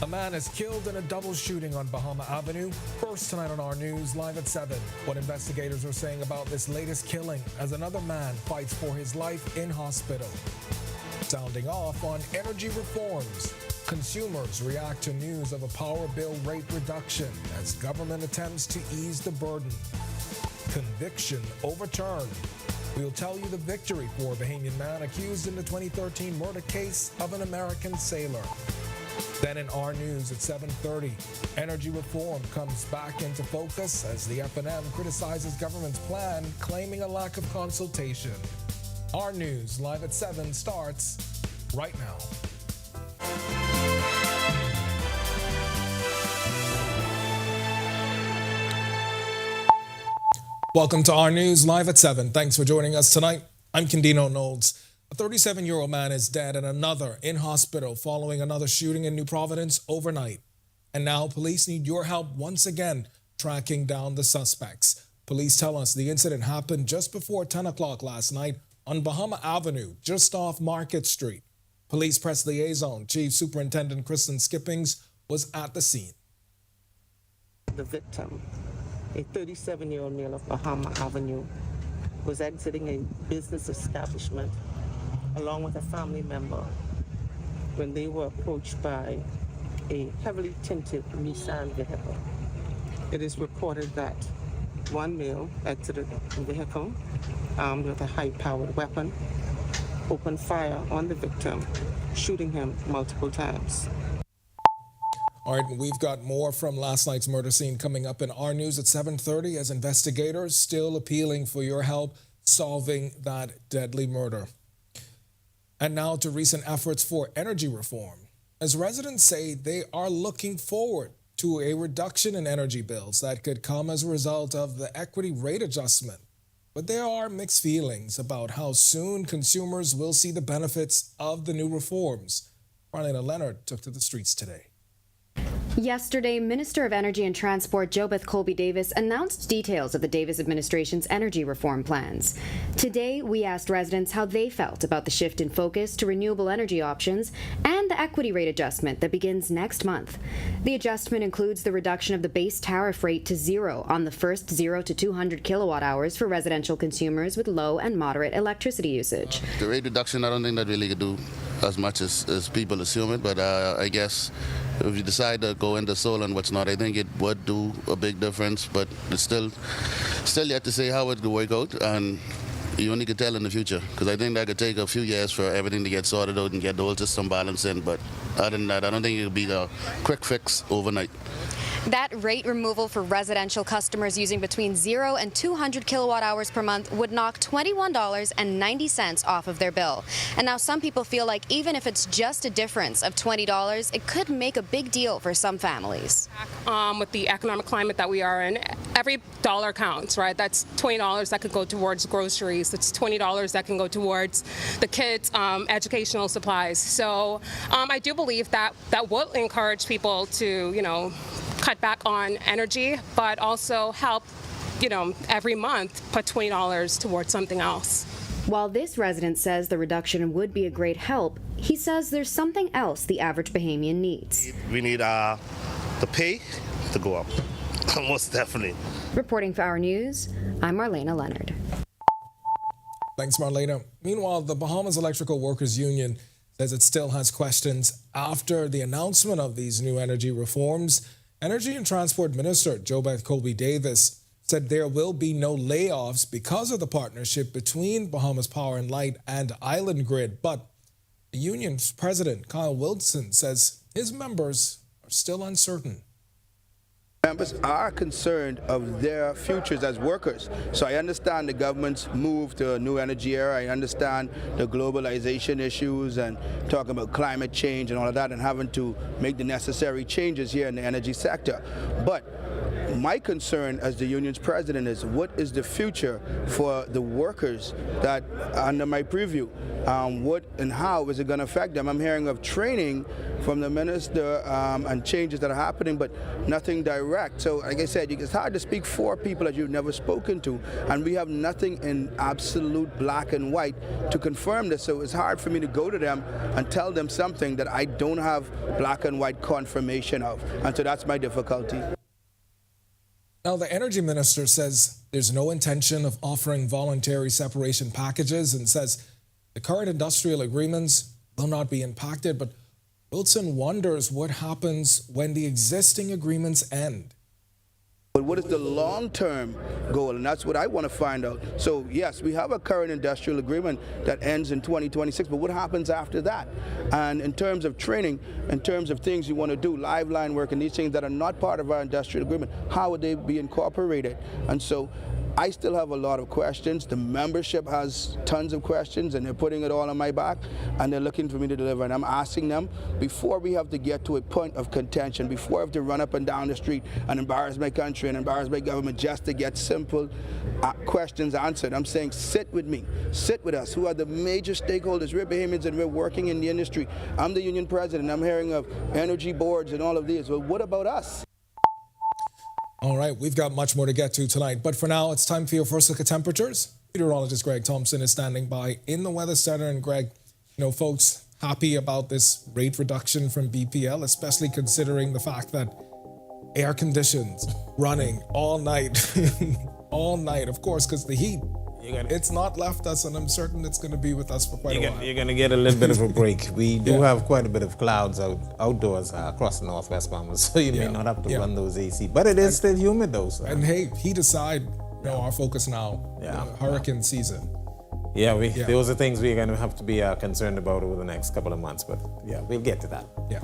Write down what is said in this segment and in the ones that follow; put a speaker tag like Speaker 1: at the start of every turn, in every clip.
Speaker 1: A man is killed in a double shooting on Bahama Avenue. First tonight on Our News, live at 7. What investigators are saying about this latest killing as another man fights for his life in hospital. Sounding off on energy reforms. Consumers react to news of a power bill rate reduction as government attempts to ease the burden. Conviction overturned. We'll tell you the victory for a Bahamian man accused in the 2013 murder case of an American sailor. Then in Our News at 7:30, energy reform comes back into focus as the F&M criticizes government's plan, claiming a lack of consultation. Our News live at 7 starts right now. Welcome to Our News live at 7. Thanks for joining us tonight. I'm Candino Knowles. A 37-year-old man is dead and another in hospital following another shooting in New Providence overnight. And now police need your help once again tracking down the suspects. Police tell us the incident happened just before 10 o'clock last night on Bahama Avenue, just off Market Street. Police press liaison Chief Superintendent Kristen Skippings was at the scene.
Speaker 2: The victim, a 37-year-old male of Bahama Avenue, was exiting a business establishment along with a family member when they were approached by a heavily tinted Nissan vehicle. It is reported that one male exited the vehicle armed with a high-powered weapon, opened fire on the victim, shooting him multiple times.
Speaker 1: All right, we've got more from last night's murder scene coming up in Our News at 7:30 as investigators still appealing for your help solving that deadly murder. And now to recent efforts for energy reform. As residents say, they are looking forward to a reduction in energy bills that could come as a result of the equity rate adjustment. But there are mixed feelings about how soon consumers will see the benefits of the new reforms. Marlena Leonard took to the streets today.
Speaker 3: Yesterday, Minister of Energy and Transport Jobeth Colby-Davis announced details of the Davis administration's energy reform plans. Today, we asked residents how they felt about the shift in focus to renewable energy options and the equity rate adjustment that begins next month. The adjustment includes the reduction of the base tariff rate to zero on the first 0 to 200 kilowatt hours for residential consumers with low and moderate electricity usage.
Speaker 4: The rate reduction, I don't think that really could do as much as people assume it, but I guess if you decide to go into solar and what's not, I think it would do a big difference, but it's still yet to say how it will work out, and you only could tell in the future, because I think that could take a few years for everything to get sorted out and get the whole system balanced in, but other than that, I don't think it would be a quick fix overnight.
Speaker 3: That rate removal for residential customers using between 0 and 200 kilowatt hours per month would knock $21.90 off of their bill. And now some people feel like even if it's just a difference of $20, it could make a big deal for some families.
Speaker 5: With the economic climate that we are in, every dollar counts, right? That's $20 that could go towards groceries. That's $20 that can go towards the kids' educational supplies. So I do believe that will encourage people to, cut back on energy, but also help, every month put $20 towards something else.
Speaker 3: While this resident says the reduction would be a great help, he says there's something else the average Bahamian needs.
Speaker 6: We need the pay to go up, most definitely.
Speaker 3: Reporting for Our News, I'm Marlena Leonard.
Speaker 1: Thanks, Marlena. Meanwhile, the Bahamas Electrical Workers Union says it still has questions after the announcement of these new energy reforms. Energy and Transport Minister Jobeth Colby-Davis said there will be no layoffs because of the partnership between Bahamas Power and Light and Island Grid. But the union's president, Kyle Wilson, says his members are still uncertain.
Speaker 7: Members are concerned of their futures as workers. So I understand the government's move to a new energy era. I understand the globalization issues and talking about climate change and all of that and having to make the necessary changes here in the energy sector. But my concern as the union's president is what is the future for the workers that under my preview? What and how is it going to affect them? I'm hearing of training from the minister and changes that are happening, but nothing direct. So like I said, it's hard to speak for people that you've never spoken to, and we have nothing in absolute black and white to confirm this. So it's hard for me to go to them and tell them something that I don't have black and white confirmation of. And so that's my difficulty.
Speaker 1: Now, the energy minister says there's no intention of offering voluntary separation packages and says the current industrial agreements will not be impacted. But Wilson wonders what happens when the existing agreements end.
Speaker 7: But what is the long-term goal? And that's what I want to find out. So yes, we have a current industrial agreement that ends in 2026, but what happens after that? And in terms of training, in terms of things you want to do, live line work and these things that are not part of our industrial agreement, how would they be incorporated? And so I still have a lot of questions. The membership has tons of questions, and they're putting it all on my back, and they're looking for me to deliver. And I'm asking them, before we have to get to a point of contention, before I have to run up and down the street and embarrass my country and embarrass my government just to get simple questions answered, I'm saying sit with me, sit with us, who are the major stakeholders. We're Bahamians and we're working in the industry. I'm the union president. I'm hearing of energy boards and all of these. Well, what about us?
Speaker 1: All right, we've got much more to get to tonight, but for now, it's time for your first look at temperatures. Meteorologist Greg Thompson is standing by in the Weather Center. And Greg, folks happy about this rate reduction from BPL, especially considering the fact that air conditions running all night, all night, of course, because the heat, it's not left us, and I'm certain it's going to be with us for quite a while.
Speaker 8: You're going to get a little bit of a break. We do have quite a bit of clouds outdoors across the northwest Bahamas, so you may not have to run those AC. But it is still humid, though. So.
Speaker 1: And hey, heat aside, our focus now, hurricane season.
Speaker 8: Those are things we're going to have to be concerned about over the next couple of months. But we'll get to that.
Speaker 1: Yeah.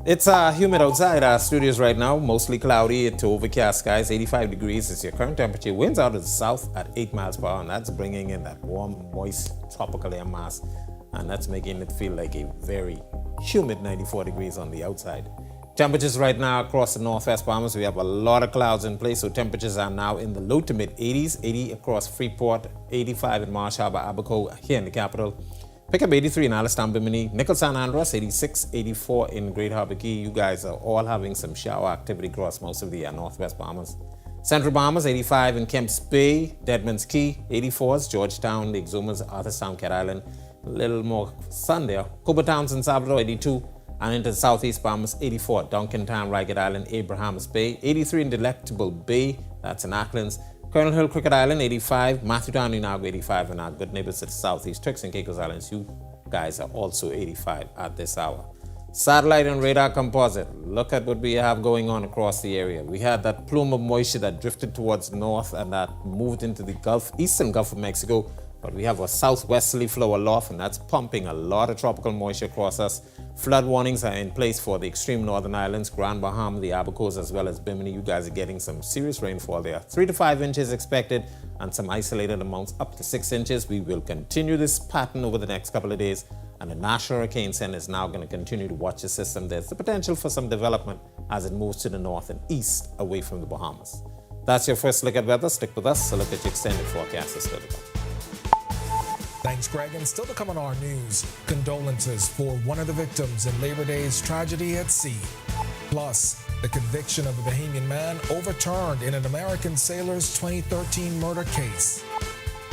Speaker 8: It's humid outside our studios right now, mostly cloudy to overcast skies. 85 degrees is your current temperature. Winds out of the south at 8 miles per hour, and that's bringing in that warm, moist, tropical air mass, and that's making it feel like a very humid 94 degrees on the outside. Temperatures right now across the northwest Bahamas, we have a lot of clouds in place, so temperatures are now in the low to mid 80s, 80 across Freeport, 85 in Marsh Harbor, Abaco, here in the capital. Pick up 83 in Alistown, Bimini, Nickel San Andres, 86, 84 in Great Harbor Key. You guys are all having some shower activity across most of the northwest Bahamas. Central Bahamas, 85 in Kemps Bay, Deadman's Key, 84s, Georgetown, the Exumas, Arthurstown, Cat Island. A little more sun there. Cobar Towns in Salvador, 82. And into the southeast Bahamas, 84, Duncantown, Ragged Island, Abrahams Bay, 83 in Delectable Bay, that's in Acklands. Colonel Hill, Cricket Island, 85. Matthewtown, Unago, 85. And our good neighbors to the southeast, Turks and Caicos Islands, you guys are also 85 at this hour. Satellite and radar composite. Look at what we have going on across the area. We had that plume of moisture that drifted towards the north and that moved into the eastern Gulf of Mexico. But we have a southwesterly flow aloft, and that's pumping a lot of tropical moisture across us. Flood warnings are in place for the extreme northern islands, Grand Bahama, the Abacos, as well as Bimini. You guys are getting some serious rainfall there. 3 to 5 inches expected, and some isolated amounts up to 6 inches. We will continue this pattern over the next couple of days, and the National Hurricane Center is now going to continue to watch the system. There's the potential for some development as it moves to the north and east away from the Bahamas. That's your first look at weather. Stick with us. So look at your extended forecast is still to come.
Speaker 1: Thanks, Greg. And still to come on our news, condolences for one of the victims in Labor Day's tragedy at sea. Plus, the conviction of a Bahamian man overturned in an American sailor's 2013 murder case.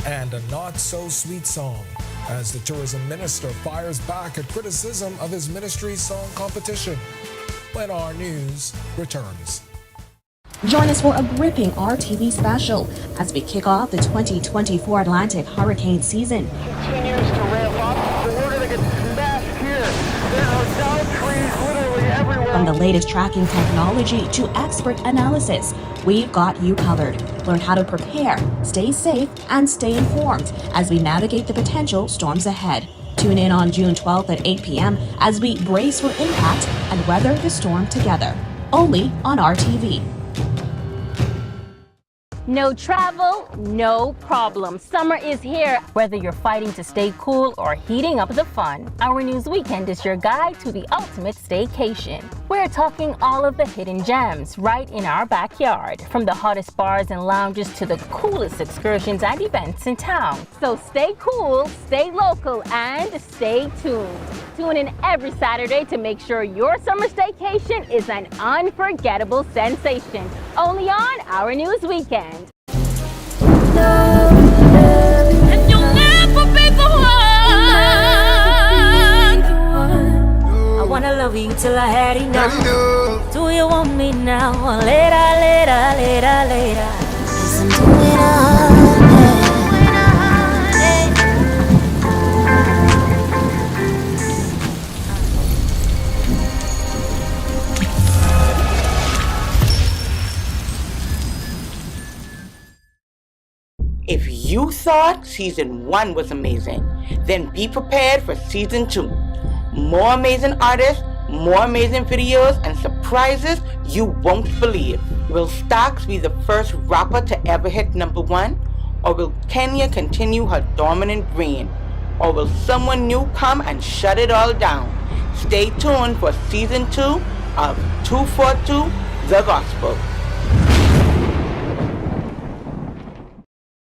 Speaker 1: And a not-so-sweet song as the tourism minister fires back at criticism of his ministry's song competition. When our news returns.
Speaker 9: Join us for a gripping RTV special as we kick off the 2024 Atlantic hurricane season.
Speaker 10: Continues to ramp up, but we're going to get smashed here. There are down trees literally everywhere.
Speaker 9: From the latest tracking technology to expert analysis, we've got you covered. Learn how to prepare, stay safe, and stay informed as we navigate the potential storms ahead. Tune in on June 12th at 8 p.m. as we brace for impact and weather the storm together. Only on RTV.
Speaker 11: No travel, no problem. Summer is here. Whether you're fighting to stay cool or heating up the fun, Our News Weekend is your guide to the ultimate staycation. We're talking all of the hidden gems right in our backyard, from the hottest bars and lounges to the coolest excursions and events in town. So stay cool, stay local, and stay tuned. Tune in every Saturday to make sure your summer staycation is an unforgettable sensation. Only on Our News Weekend.
Speaker 12: And you'll never be the one. I wanna love you till I had enough. Do you want me now or later, later, later, later? Listen to it all.
Speaker 13: If you thought season 1 was amazing, then be prepared for season 2. More amazing artists, more amazing videos, and surprises you won't believe. Will Stax be the first rapper to ever hit #1? Or will Kenya continue her dominant reign? Or will someone new come and shut it all down? Stay tuned for season 2 of 242 The Gospel.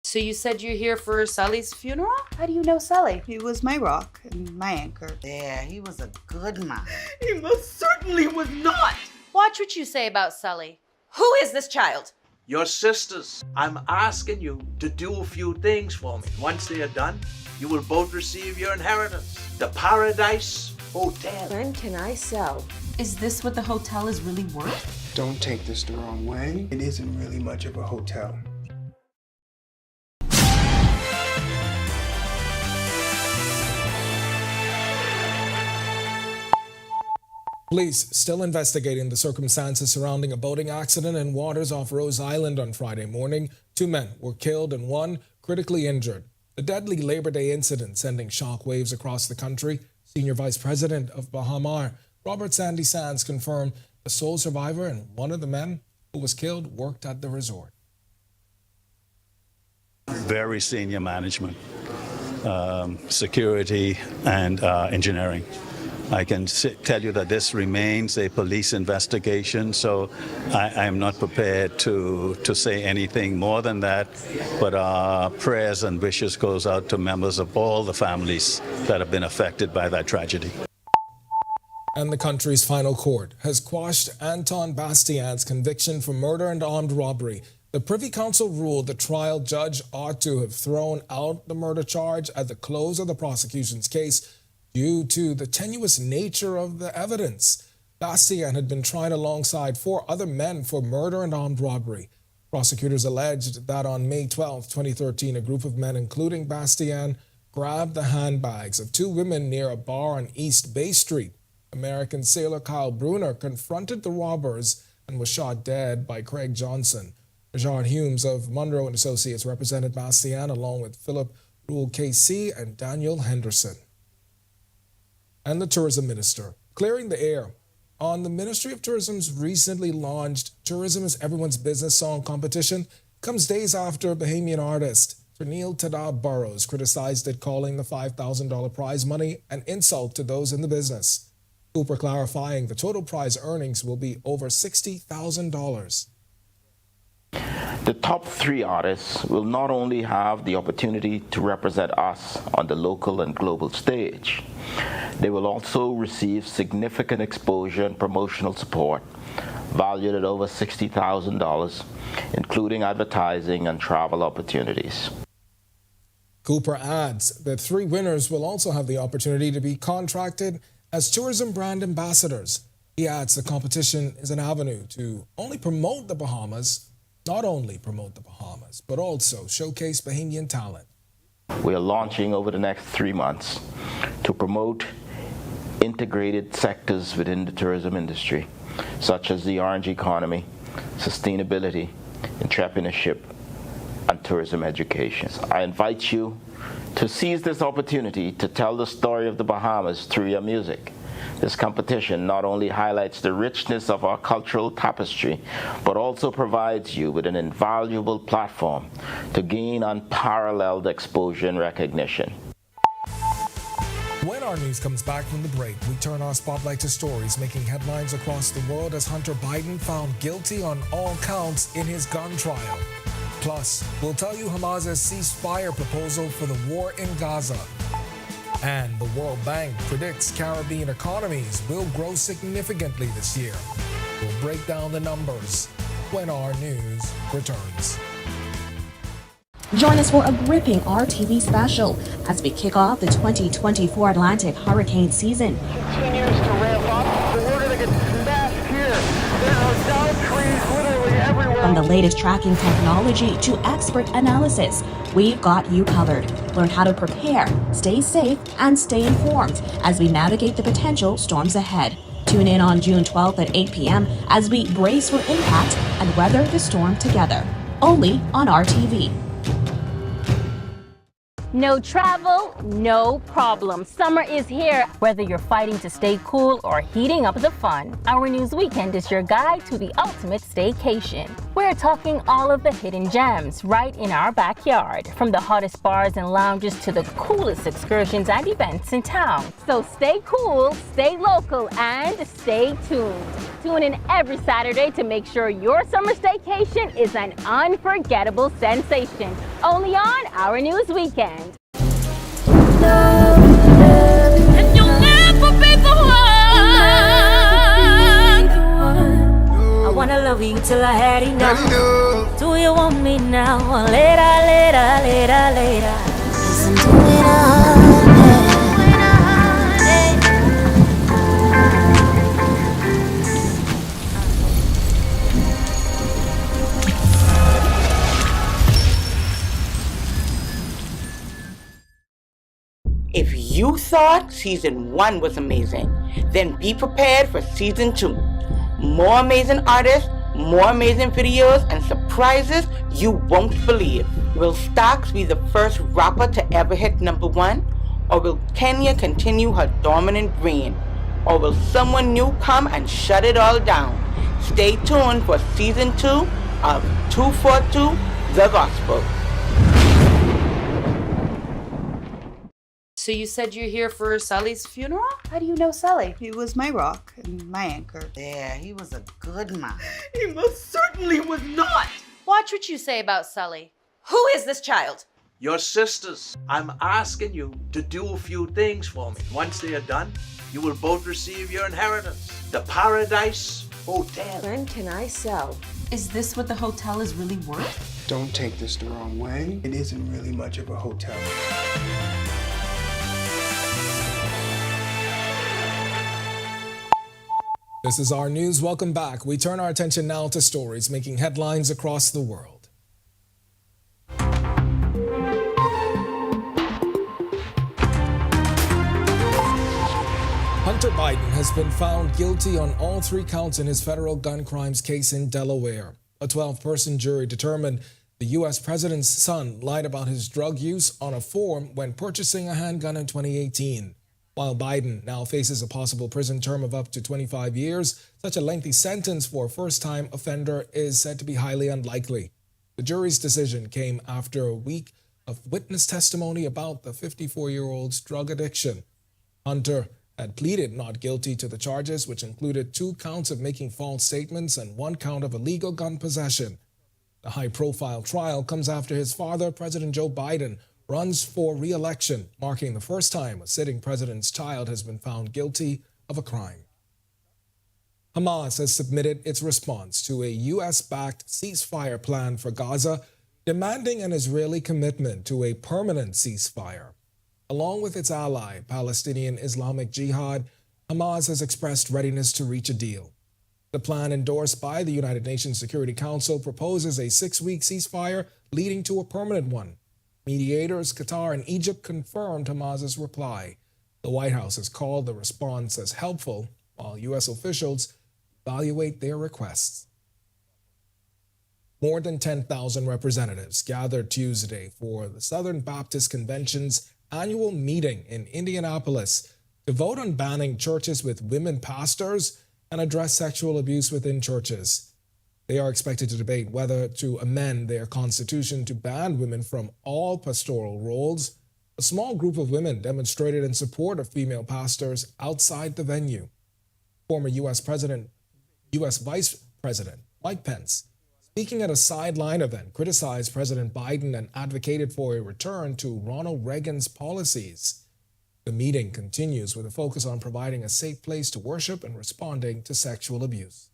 Speaker 14: So you said you're here for Sully's funeral? How do you know Sully?
Speaker 15: He was my rock and my anchor.
Speaker 14: Yeah, he was a good man.
Speaker 15: He most certainly was not.
Speaker 14: Watch what you say about Sully. Who is this child?
Speaker 16: Your sisters. I'm asking you to do a few things for me. Once they are done, you will both receive your inheritance. The Paradise Hotel.
Speaker 14: When can I sell? Is this what the hotel is really worth?
Speaker 17: Don't take this the wrong way. It isn't really much of a hotel.
Speaker 1: Police still investigating the circumstances surrounding a boating accident in waters off Rose Island on Friday morning. 2 men were killed and 1 critically injured. The deadly Labor Day incident sending shockwaves across the country. Senior Vice President of Bahamar, Robert Sandy Sands, confirmed the sole survivor and one of the men who was killed worked at the resort.
Speaker 18: Very senior management, security and engineering. I can tell you that this remains a police investigation, so I am not prepared to say anything more than that. But our prayers and wishes goes out to members of all the families that have been affected by that tragedy.
Speaker 1: And the country's final court has quashed Anton Bastian's conviction for murder and armed robbery. The Privy Council ruled the trial judge ought to have thrown out the murder charge at the close of the prosecution's case due to the tenuous nature of the evidence. Bastian had been tried alongside 4 other men for murder and armed robbery. Prosecutors alleged that on May 12, 2013, a group of men, including Bastian, grabbed the handbags of 2 women near a bar on East Bay Street. American sailor Kyle Bruner confronted the robbers and was shot dead by Craig Johnson. Rajard Humes of Munro & Associates represented Bastian along with Philip Rule KC and Daniel Henderson. And the tourism minister, clearing the air on the Ministry of Tourism's recently launched Tourism is Everyone's Business song competition comes days after Bahamian artist Ternille Tada Burrows criticized it, calling the $5,000 prize money an insult to those in the business. Cooper clarifying the total prize earnings will be over $60,000.
Speaker 19: The top 3 artists will not only have the opportunity to represent us on the local and global stage, they will also receive significant exposure and promotional support valued at over $60,000, including advertising and travel opportunities.
Speaker 1: Cooper adds that 3 winners will also have the opportunity to be contracted as tourism brand ambassadors. He adds the competition is an avenue to not only promote the Bahamas, but also showcase Bahamian talent.
Speaker 19: We are launching over the next 3 months to promote integrated sectors within the tourism industry, such as the orange economy, sustainability, entrepreneurship, and tourism education. I invite you to seize this opportunity to tell the story of the Bahamas through your music, This competition not only highlights the richness of our cultural tapestry, but also provides you with an invaluable platform to gain unparalleled exposure and recognition.
Speaker 1: When our news comes back from the break, we turn our spotlight to stories making headlines across the world as Hunter Biden found guilty on all counts in his gun trial. Plus, we'll tell you Hamas's ceasefire proposal for the war in Gaza. And the World Bank predicts Caribbean economies will grow significantly this year. We'll break down the numbers when our news returns.
Speaker 9: Join us for a gripping RTV special as we kick off the 2024 Atlantic hurricane season.
Speaker 10: Continues to ramp up, but we're going to get smashed here. There are down trees literally everywhere.
Speaker 9: From the latest tracking technology to expert analysis, we've got you covered. Learn how to prepare, stay safe, and stay informed as we navigate the potential storms ahead. Tune in on June 12th at 8 p.m. as we brace for impact and weather the storm together. Only on RTV.
Speaker 11: No travel, no problem. Summer is here. Whether you're fighting to stay cool or heating up the fun, Our News Weekend is your guide to the ultimate staycation. We're talking all of the hidden gems right in our backyard, from the hottest bars and lounges to the coolest excursions and events in town. So stay cool, stay local, and stay tuned. Tune in every Saturday to make sure your summer staycation is an unforgettable sensation. Only on Our News Weekend.
Speaker 12: And you'll never be the one. I wanna love you till I had enough. Do you want me now or later, later, later, later? Listen to it all.
Speaker 13: If you thought season 1 was amazing, then be prepared for season 2. More amazing artists, more amazing videos, and surprises you won't believe. Will Stax be the first rapper to ever hit #1? Or will Kenya continue her dominant reign? Or will someone new come and shut it all down? Stay tuned for season 2 of 242 The Gospel.
Speaker 14: So you said you're here for Sully's funeral? How do you know Sully?
Speaker 15: He was my rock and my anchor.
Speaker 20: Yeah, he was a good man.
Speaker 15: He most certainly was not.
Speaker 14: Watch what you say about Sully. Who is this child?
Speaker 16: Your sisters. I'm asking you to do a few things for me. Once they are done, you will both receive your inheritance. The Paradise Hotel.
Speaker 14: When can I sell? Is this what the hotel is really worth?
Speaker 17: Don't take this the wrong way. It isn't really much of a hotel.
Speaker 1: This is our news. Welcome back. We turn our attention now to stories making headlines across the world. Hunter Biden has been found guilty on all 3 counts in his federal gun crimes case in Delaware. A 12-person jury determined the U.S. president's son lied about his drug use on a form when purchasing a handgun in 2018. While Biden now faces a possible prison term of up to 25 years, such a lengthy sentence for a first-time offender is said to be highly unlikely. The jury's decision came after a week of witness testimony about the 54-year-old's drug addiction. Hunter had pleaded not guilty to the charges, which included 2 counts of making false statements and 1 count of illegal gun possession. The high-profile trial comes after his father, President Joe Biden, runs for re-election, marking the first time a sitting president's child has been found guilty of a crime. Hamas has submitted its response to a U.S.-backed ceasefire plan for Gaza, demanding an Israeli commitment to a permanent ceasefire. Along with its ally, Palestinian Islamic Jihad, Hamas has expressed readiness to reach a deal. The plan endorsed by the United Nations Security Council proposes a 6-week ceasefire leading to a permanent one. Mediators Qatar and Egypt confirmed Hamas's reply. The White House has called the response as helpful, while U.S. officials evaluate their requests. More than 10,000 representatives gathered Tuesday for the Southern Baptist Convention's annual meeting in Indianapolis to vote on banning churches with women pastors and address sexual abuse within churches. They are expected to debate whether to amend their constitution to ban women from all pastoral roles. A small group of women demonstrated in support of female pastors outside the venue. Former U.S. Vice President Mike Pence, speaking at a sideline event, criticized President Biden and advocated for a return to Ronald Reagan's policies. The meeting continues with a focus on providing a safe place to worship and responding to sexual abuse.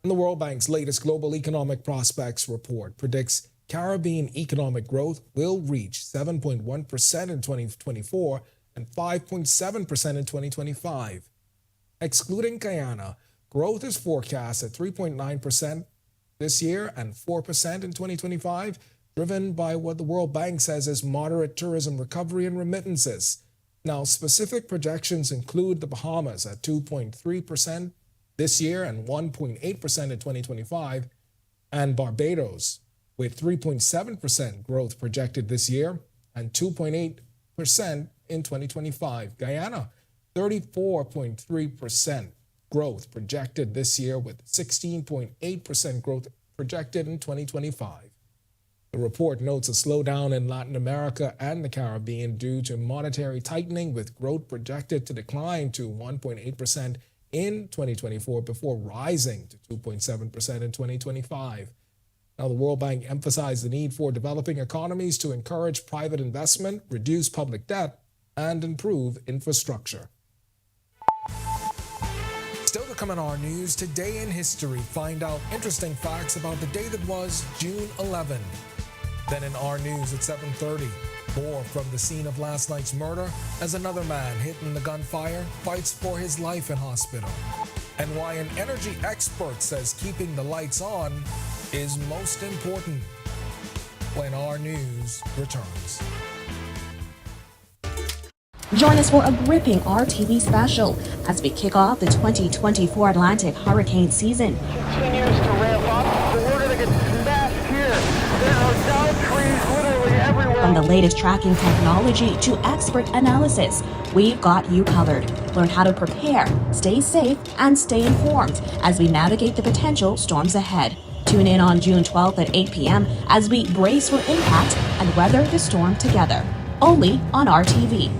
Speaker 1: And the World Bank's latest Global Economic Prospects report predicts Caribbean economic growth will reach 7.1% in 2024 and 5.7% in 2025. Excluding Guyana, growth is forecast at 3.9% this year and 4% in 2025, driven by what the World Bank says is moderate tourism recovery and remittances. Now, specific projections include the Bahamas at 2.3% this year and 1.8% in 2025, and Barbados with 3.7% growth projected this year and 2.8% in 2025. Guyana, 34.3% growth projected this year with 16.8% growth projected in 2025. The report notes a slowdown in Latin America and the Caribbean due to monetary tightening, with growth projected to decline to 1.8% in 2024 before rising to 2.7% in 2025. Now, the World Bank emphasized the need for developing economies to encourage private investment, reduce public debt, and improve infrastructure. Still to come in our news, today in history, find out interesting facts about the day that was June 11. Then in our news at 7:30, more from the scene of last night's murder as another man hit in the gunfire fights for his life in hospital. And why an energy expert says keeping the lights on is most important when our news returns.
Speaker 9: Join us for a gripping RTV special as we kick off the 2024 Atlantic hurricane season.
Speaker 10: Continues to ramp up, but we're going to get smashed here. There are down trees literally everywhere.
Speaker 9: From the latest tracking technology to expert analysis, we've got you covered. Learn how to prepare, stay safe, and stay informed as we navigate the potential storms ahead. Tune in on June 12th at 8 p.m. as we brace for impact and weather the storm together. Only on RTV.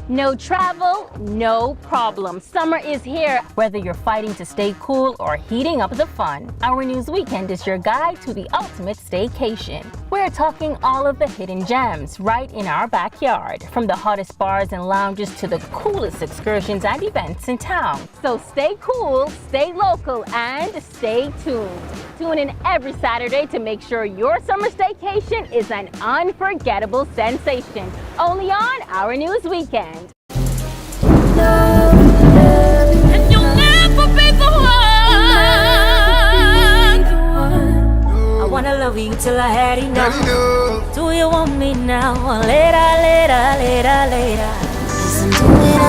Speaker 11: No travel, no problem. Summer is here, whether you're fighting to stay cool or heating up the fun. Our News Weekend is your guide to the ultimate staycation. We're talking all of the hidden gems right in our backyard, from the hottest bars and lounges to the coolest excursions and events in town. So stay cool, stay local, and stay tuned. Tune in every Saturday to make sure your summer staycation is an unforgettable sensation. Only on Our News Weekend.
Speaker 12: And you'll never be the one. I wanna love you till I had enough. Do you want me now or later, later, later, later? Listen to it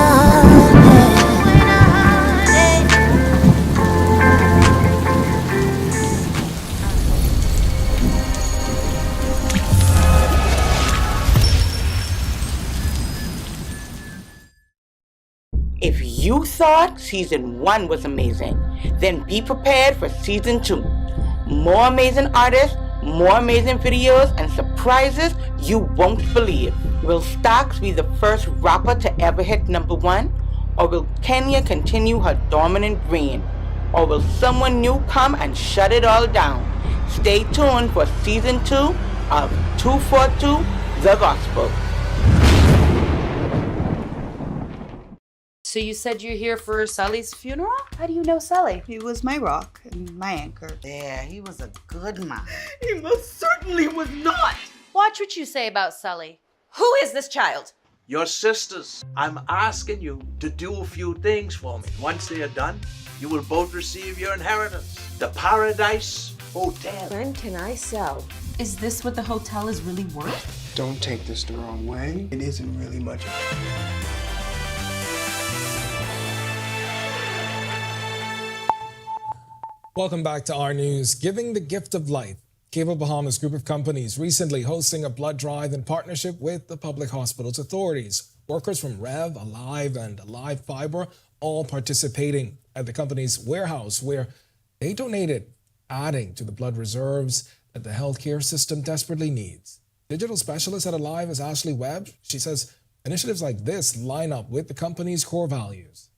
Speaker 13: If you thought Season 1 was amazing, then be prepared for Season 2. More amazing artists, more amazing videos, and surprises you won't believe. Will Stax be the first rapper to ever hit #1? Or will Kenya continue her dominant reign? Or will someone new come and shut it all down? Stay tuned for Season 2 of 242 The Gospel.
Speaker 14: So you said you're here for Sully's funeral? How do you know Sully?
Speaker 15: He was my rock and my anchor.
Speaker 20: Yeah, he was a good man.
Speaker 15: He most certainly was not.
Speaker 14: Watch what you say about Sully. Who is this child?
Speaker 16: Your sisters. I'm asking you to do a few things for me. Once they are done, you will both receive your inheritance. The Paradise Hotel.
Speaker 14: When can I sell? Is this what the hotel is really worth?
Speaker 17: Don't take this the wrong way. It isn't really much.
Speaker 1: Welcome back to our news. Giving the gift of life Cable Bahamas group of companies recently hosting a blood drive in partnership with the public hospitals authorities. Workers from Rev, Alive, and Alive Fiber all participating at the company's warehouse where they donated, adding to the blood reserves that the healthcare system desperately needs. Digital specialist at Alive is Ashley Webb. She says initiatives like this line up with the company's core values.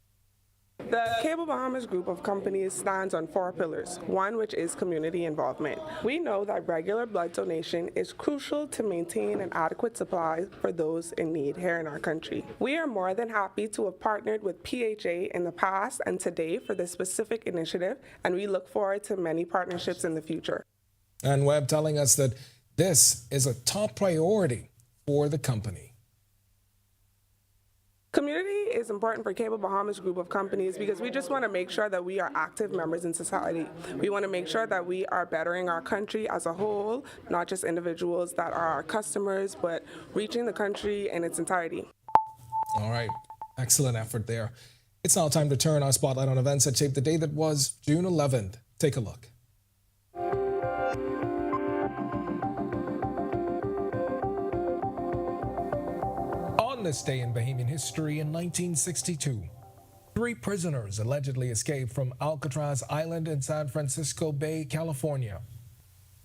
Speaker 21: The Cable Bahamas group of companies stands on 4 pillars, one which is community involvement. We know that regular blood donation is crucial to maintain an adequate supply for those in need here in our country. We are more than happy to have partnered with PHA in the past and today for this specific initiative, and we look forward to many partnerships in the future.
Speaker 1: And Webb telling us that this is a top priority for the company.
Speaker 21: Community is important for Cable Bahamas group of companies because we just want to make sure that we are active members in society. We want to make sure that we are bettering our country as a whole, not just individuals that are our customers, but reaching the country in its entirety.
Speaker 1: All right, excellent effort there. It's now time to turn our spotlight on events that shaped the day that was June 11th. Take a look. This day in Bahamian history in 1962, 3 prisoners allegedly escaped from Alcatraz Island in San Francisco Bay, California.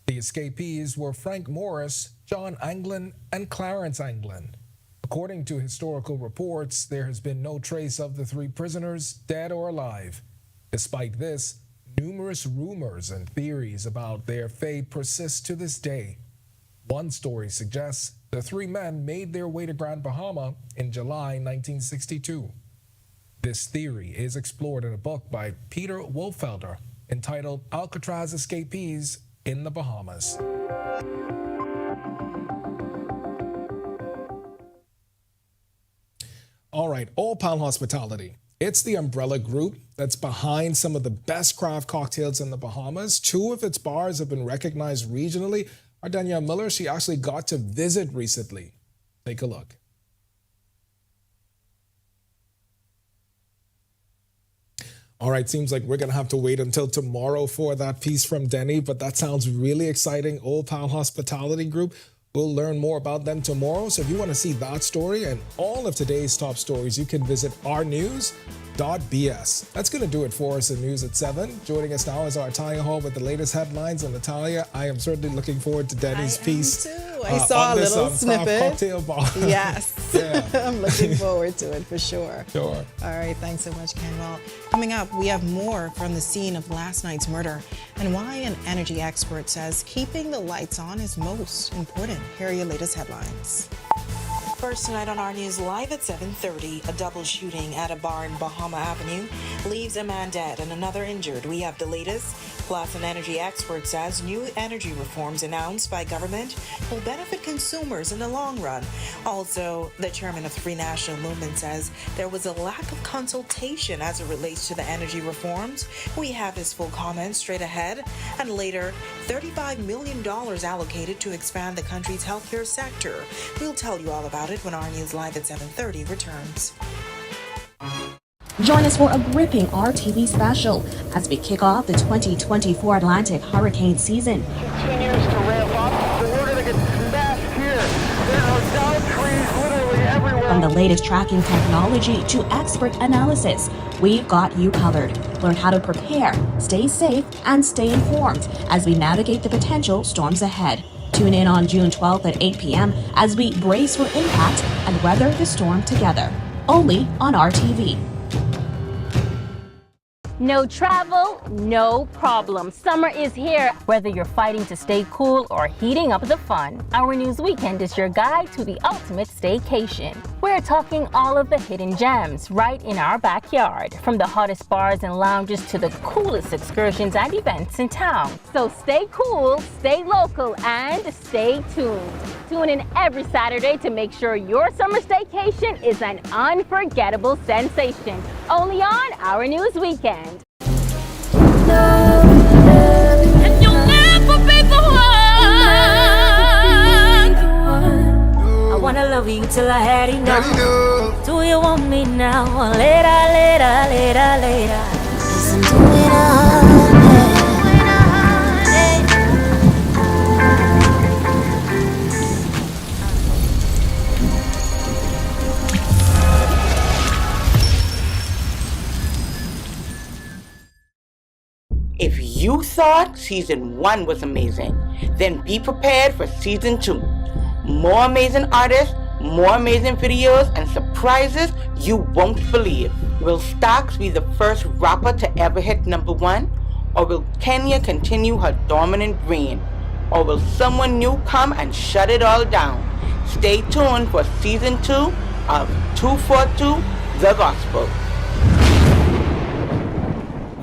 Speaker 1: The escapees were Frank Morris, John Anglin, and Clarence Anglin. According to historical reports, there has been no trace of the 3 prisoners, dead or alive. Despite this, numerous rumors and theories about their fate persist to this day. One story suggests the 3 men made their way to Grand Bahama in July 1962. This theory is explored in a book by Peter Wolfelder entitled Alcatraz Escapees in the Bahamas. All right, All Pal Hospitality. It's the umbrella group that's behind some of the best craft cocktails in the Bahamas. 2 of its bars have been recognized regionally. Our Danielle Miller, she actually got to visit recently. Take a look. All right, seems like we're going to have to wait until tomorrow for that piece from Denny, but that sounds really exciting. Old Pal Hospitality Group. We'll learn more about them tomorrow. So if you want to see that story and all of today's top stories, you can visit ournews.bs. That's going to do it for us in News at 7. Joining us now is our Talia Hall with the latest headlines. And Natalia, I am certainly looking forward to Denny's piece.
Speaker 22: I saw a little snippet.
Speaker 1: Cocktail bar.
Speaker 22: Yes.
Speaker 1: Yeah.
Speaker 22: I'm looking forward to it for sure.
Speaker 1: Sure.
Speaker 22: All right. Thanks so much, Ken. Well, coming up, we have more from the scene of last night's murder and why an energy expert says keeping the lights on is most important. Here are your latest headlines.
Speaker 23: First tonight on our news live at 7:30, a double shooting at a bar in Bahama Avenue leaves a man dead and another injured. We have the latest, plus an energy expert says new energy reforms announced by government will benefit consumers in the long run. Also, the chairman of the Free National Movement says there was a lack of consultation as it relates to the energy reforms. We have his full comments straight ahead. And later, $35 million allocated to expand the country's healthcare sector. We'll tell you all about it when our news live at 7:30 returns.
Speaker 9: Join us for a gripping RTV special as we kick off the 2024 Atlantic hurricane season.
Speaker 10: Continues to ramp up, so we're going to get smashed here. There are down trees literally everywhere.
Speaker 9: From the latest tracking technology to expert analysis, we've got you covered. Learn how to prepare, stay safe, and stay informed as we navigate the potential storms ahead. Tune in on June 12th at 8 p.m. as we brace for impact and weather the storm together. Only on RTV.
Speaker 11: No travel, no problem. Summer is here, whether you're fighting to stay cool or heating up the fun. Our News Weekend is your guide to the ultimate staycation. We're talking all of the hidden gems right in our backyard, from the hottest bars and lounges to the coolest excursions and events in town. So stay cool, stay local, and stay tuned. Tune in every Saturday to make sure your summer staycation is an unforgettable sensation. Only on Our News Weekend.
Speaker 12: And you'll never be the one. I wanna love you till I had enough. Do you want me now or later, later, later, later? Listen to it, honey.
Speaker 13: you thought season 1 was amazing, then be prepared for season 2. More amazing artists, more amazing videos, and surprises you won't believe. Will Stax be the first rapper to ever hit #1? Or will Kenya continue her dominant reign? Or will someone new come and shut it all down? Stay tuned for season 2 of 242 The Gospel.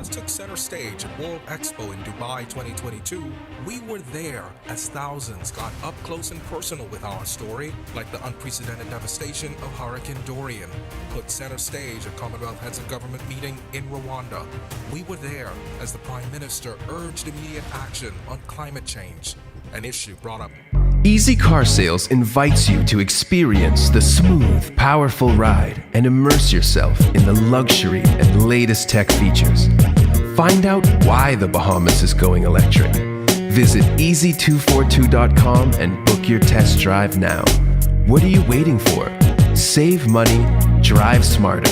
Speaker 1: Took center stage at World Expo in Dubai 2022, we were there as thousands got up close and personal with our story, like the unprecedented devastation of Hurricane Dorian put center stage at Commonwealth Heads of Government meeting in Rwanda. We were there as the Prime Minister urged immediate action on climate change, an issue brought up.
Speaker 2: Easy Car Sales invites you to experience the smooth, powerful ride and immerse yourself in the luxury and latest tech features. Find out why the Bahamas is going electric. Visit easy242.com and book your test drive now. What are you waiting for? Save money, drive smarter.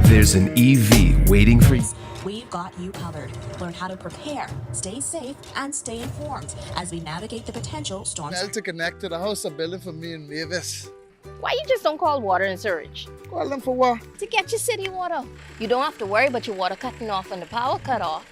Speaker 2: There's an EV waiting for you.
Speaker 9: We've got you covered. Learn how to prepare, stay safe, and stay informed as we navigate the potential storms.
Speaker 4: To connect to the house I'm building for me and Mavis.
Speaker 11: Why you just don't call water and sewage?
Speaker 4: Call them for what?
Speaker 11: To get your city water. You don't have to worry about your water cutting off and the power cut off.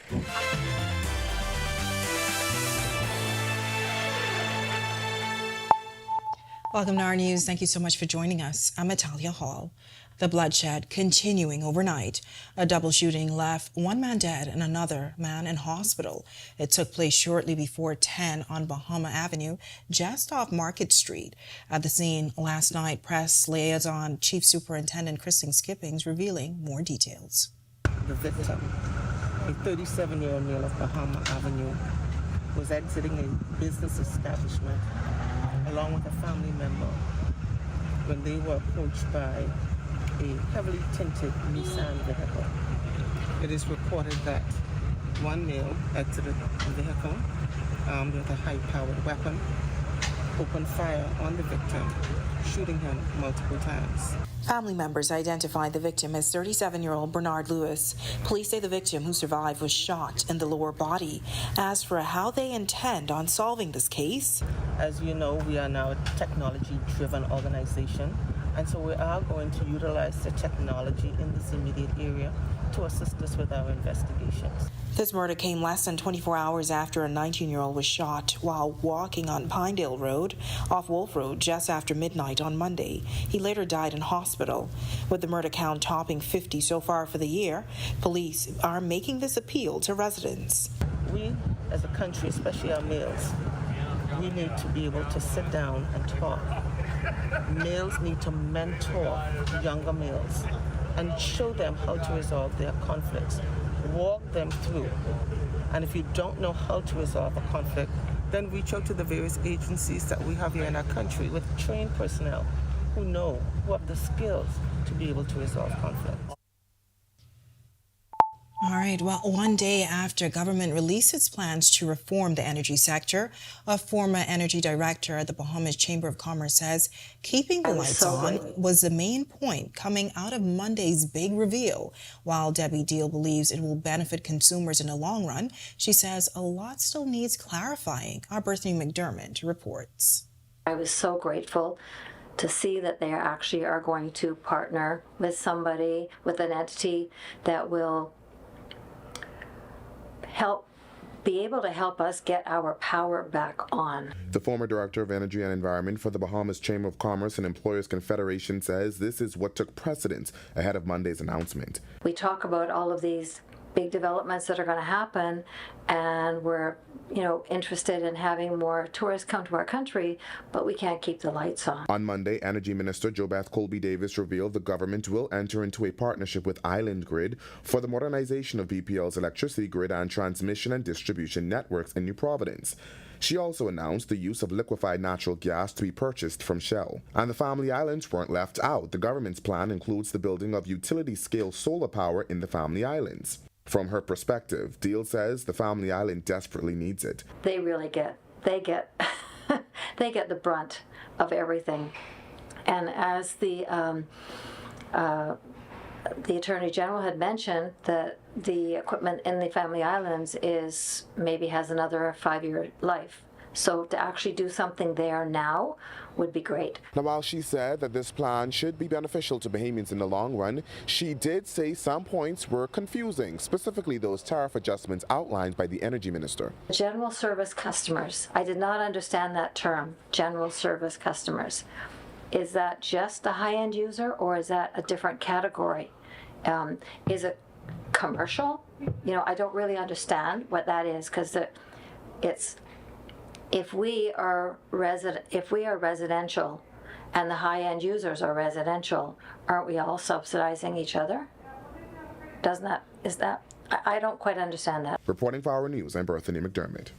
Speaker 22: Welcome to our news. Thank you so much for joining us. I'm Natalia Hall. The bloodshed continuing overnight. A double shooting left one man dead and another man in hospital. It took place shortly before 10 on Bahama Avenue, just off Market Street. At the scene last night, press liaison Chief Superintendent Christine Skippings revealing more details.
Speaker 5: The victim, a 37-year-old male of Bahama Avenue, was exiting a business establishment along with a family member when they were approached by a heavily tinted Nissan vehicle. It is reported that one male exited the vehicle armed with a high-powered weapon, opened fire on the victim, shooting him multiple times.
Speaker 23: Family members identified the victim as 37-year-old Bernard Lewis. Police say the victim, who survived, was shot in the lower body. As for how they intend on solving this case,
Speaker 5: as you know, we are now a technology-driven organization, and so we are going to utilize the technology in this immediate area to assist us with our investigations.
Speaker 23: this murder came less than 24 hours after a 19-year-old was shot while walking on Pinedale Road off Wolf Road just after midnight on Monday. He later died in hospital. With the murder count topping 50 so far for the year, police are making this appeal to residents.
Speaker 5: We, as a country, especially our males, we need to be able to sit down and talk. Males need to mentor younger males and show them how to resolve their conflicts. Walk them through. And if you don't know how to resolve a conflict, then reach out to the various agencies that we have here in our country with trained personnel who have the skills to be able to resolve conflict.
Speaker 22: All right, well, one day after government released its plans to reform the energy sector, a former energy director at the Bahamas Chamber of Commerce says keeping the lights on was the main point coming out of Monday's big reveal. While Debbie Deal believes it will benefit consumers in the long run, she says a lot still needs clarifying. Our Berthany McDermott reports.
Speaker 24: I was so grateful to see that they actually are going to partner with somebody, with an entity that will be able to help us get our power back on.
Speaker 25: The former director of Energy and Environment for the Bahamas Chamber of Commerce and Employers Confederation says this is what took precedence ahead of Monday's announcement.
Speaker 24: We talk about all of these big developments that are going to happen, and we're interested in having more tourists come to our country, but we can't keep the lights on.
Speaker 25: On Monday, Energy Minister JoBeth Colby Davis revealed the government will enter into a partnership with Island Grid for the modernization of BPL's electricity grid and transmission and distribution networks in New Providence. She also announced the use of liquefied natural gas to be purchased from Shell. And the Family Islands weren't left out. The government's plan includes the building of utility-scale solar power in the Family Islands. From her perspective, Deal says the Family Island desperately needs it.
Speaker 24: They really get the brunt of everything. And as the the Attorney General had mentioned that the equipment in the Family Islands maybe has another 5-year life. So to actually do something there now would be great.
Speaker 25: Now, while she said that this plan should be beneficial to Bahamians in the long run, she did say some points were confusing, specifically those tariff adjustments outlined by the Energy Minister.
Speaker 24: General service customers. I did not understand that term, general service customers. Is that just the high-end user, or is that a different category? Is it commercial? I don't really understand what that is, because it's if we are residential and the high-end users are residential, aren't we all subsidizing each other? I don't quite understand that.
Speaker 25: Reporting for Our News, I'm Berthany McDermott.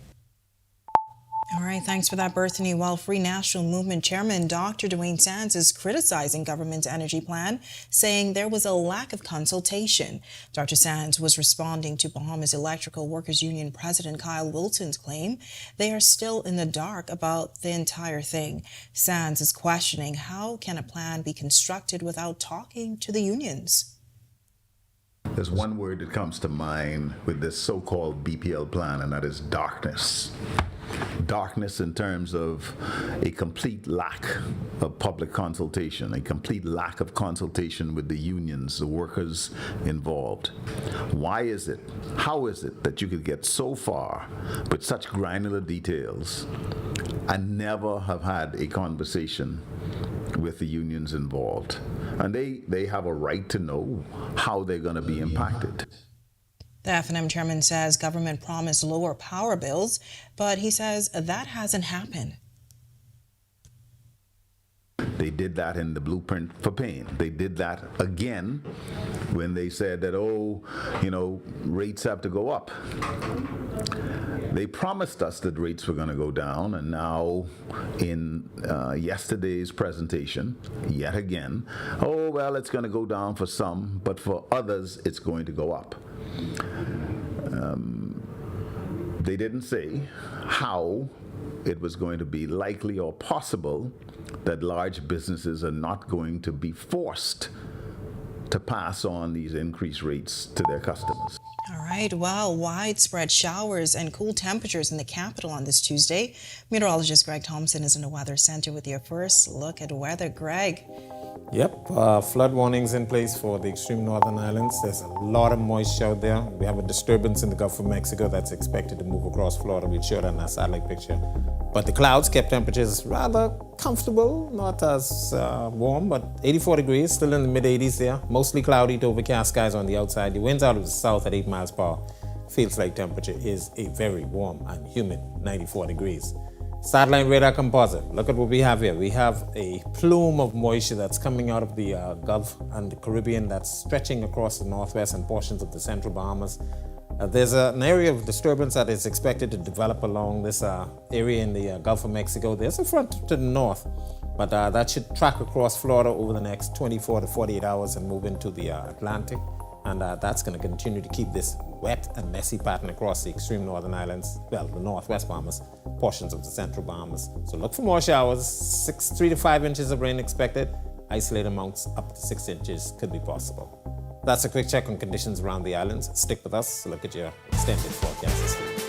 Speaker 22: All right, thanks for that, Berthany. While Free National Movement Chairman Dr. Dwayne Sands is criticizing government's energy plan, saying there was a lack of consultation. Dr. Sands was responding to Bahamas Electrical Workers Union President Kyle Wilson's claim they are still in the dark about the entire thing. Sands is questioning how can a plan be constructed without talking to the unions.
Speaker 3: There's one word that comes to mind with this so-called BPL plan, and that is darkness. Darkness in terms of a complete lack of public consultation, a complete lack of consultation with the unions, the workers involved. Why is it, how is it that you could get so far with such granular details and never have had a conversation with the unions involved? And they have a right to know how they're going to be impacted.
Speaker 22: The F&M chairman says government promised lower power bills, but he says that hasn't happened.
Speaker 3: They did that in the blueprint for pain. They did that again when they said that, rates have to go up. They promised us that rates were going to go down, and now in yesterday's presentation, yet again, it's going to go down for some, but for others, it's going to go up. They didn't say how it was going to be likely or possible that large businesses are not going to be forced to pass on these increased rates to their customers.
Speaker 22: All right, well, widespread showers and cool temperatures in the capital on this Tuesday. Meteorologist Greg Thompson is in the Weather Center with your first look at weather. Greg.
Speaker 6: Yep, flood warnings in place for the extreme northern islands. There's a lot of moisture out there. We have a disturbance in the Gulf of Mexico that's expected to move across Florida. We showed on that satellite picture. But the clouds kept temperatures rather comfortable, not as warm, but 84 degrees, still in the mid-80s there. Mostly cloudy to overcast skies on the outside. The winds out of the south at 8 miles per hour. Feels like temperature is a very warm and humid 94 degrees. Satellite radar composite. Look at what we have here. We have a plume of moisture that's coming out of the Gulf and the Caribbean that's stretching across the northwest and portions of the central Bahamas. There's an area of disturbance that is expected to develop along this area in the Gulf of Mexico. There's a front to the north, but that should track across Florida over the next 24 to 48 hours and move into the Atlantic. And that's going to continue to keep this wet and messy pattern across the extreme northern islands, the northwest Bahamas, portions of the central Bahamas. So look for more showers, 3 to 5 inches of rain expected. Isolated amounts up to 6 inches could be possible. That's a quick check on conditions around the islands. Stick with us to look at your extended forecast this week.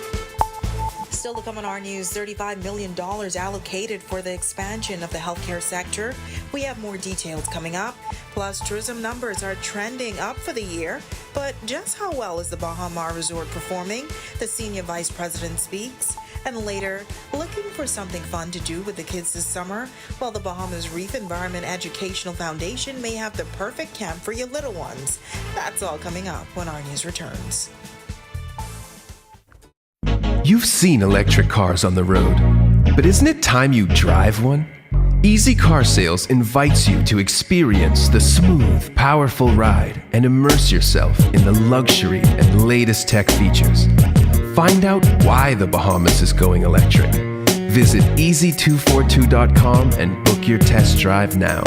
Speaker 23: Still to come on our news, $35 million allocated for the expansion of the healthcare sector. We have more details coming up. Plus, tourism numbers are trending up for the year. But just how well is the Baha Mar Resort performing? The senior vice president speaks. And later, looking for something fun to do with the kids this summer? Well, the Bahamas Reef Environment Educational Foundation may have the perfect camp for your little ones. That's all coming up when our news returns.
Speaker 2: You've seen electric cars on the road, but isn't it time you drive one? Easy Car Sales invites you to experience the smooth, powerful ride and immerse yourself in the luxury and latest tech features. Find out why the Bahamas is going electric. Visit easy242.com and book your test drive now.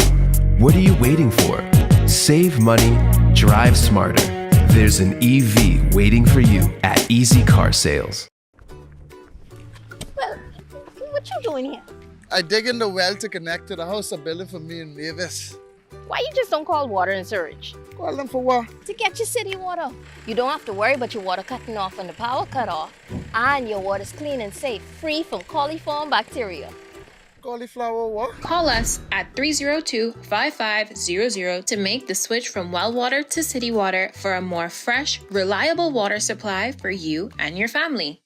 Speaker 2: What are you waiting for? Save money, drive smarter. There's an EV waiting for you at Easy Car Sales.
Speaker 7: Well, what you doing here?
Speaker 4: I dig in the well to connect to the house I built for me and Mavis.
Speaker 7: Why you just don't call water and surge?
Speaker 4: Call them for what?
Speaker 7: To get your city water. You don't have to worry about your water cutting off when the power cut off. And your water's clean and safe, free from coliform bacteria.
Speaker 4: Cauliflower what?
Speaker 8: Call us at 302-5500 to make the switch from well water to city water for a more fresh, reliable water supply for you and your family.